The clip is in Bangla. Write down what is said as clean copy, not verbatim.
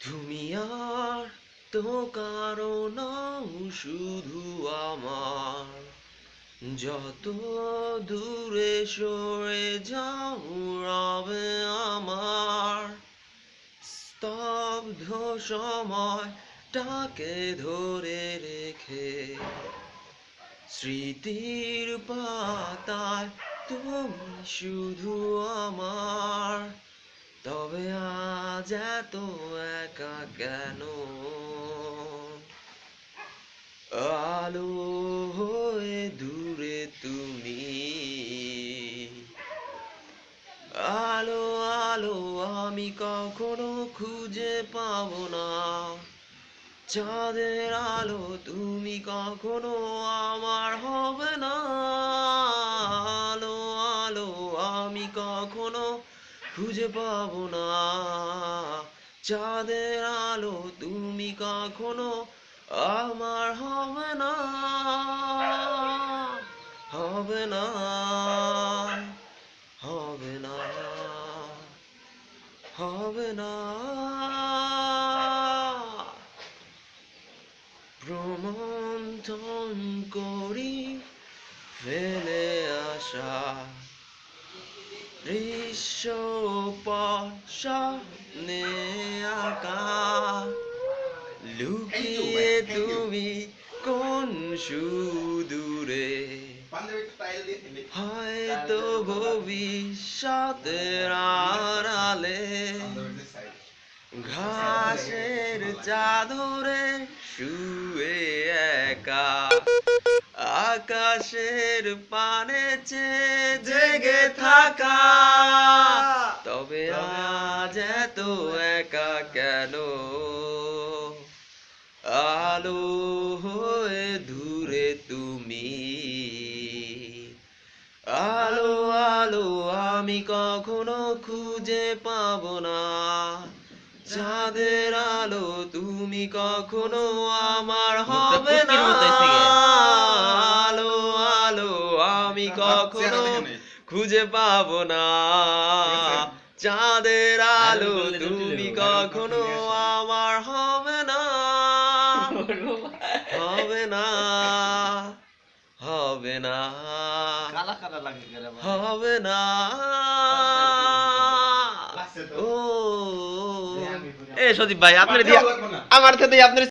তুমি আর তো কারো নাও, শুধু আমার। যত দূরে সরে যাও রবে আমার। স্তব্ধ সময়টাকে ধরে রেখে স্মৃতির পাতায় তুমি শুধু আমার। তবে আজ এত একা কেন? আলো হয়ে দূরে তুমি। আলো আলো আমি কখনো খুঁজে পাবো না। চাঁদের আলো তুমি কখনো আমার হবে না। আলো আলো আমি কখনো খুঁজে পাবো না। চাঁদের আলো তুমি কখনো আমার হবে না। হবে না, হবে না, হবে না। প্রমন্থন করি ফেলে আসা দৃশ্য স্বপ্নে আঁকা। লুকিয়ে তুমি কোন সুদূরে, হয়তো ভবিষ্যতের আড়ালে। ঘাসের চাদরে শুয়ে একা, আকাশের পানে চেয়ে জেগে থাকা। তবে আজ এত একা কেন? আলো হয়ে দূরে তুমি। আলো আলো আমি কখনো খুঁজে পাবো না। চাঁদের আলো তুমি কখনো আমার হবে না। আলো আলো আমি কখনো খুঁজে পাবো না। চাঁদের আলো তুমি কখনো আমার হবে না। হবে না, হবে না, হবে না। ও এ সদীপ ভাই, আপনার দিয়া আমার থেকে আপনার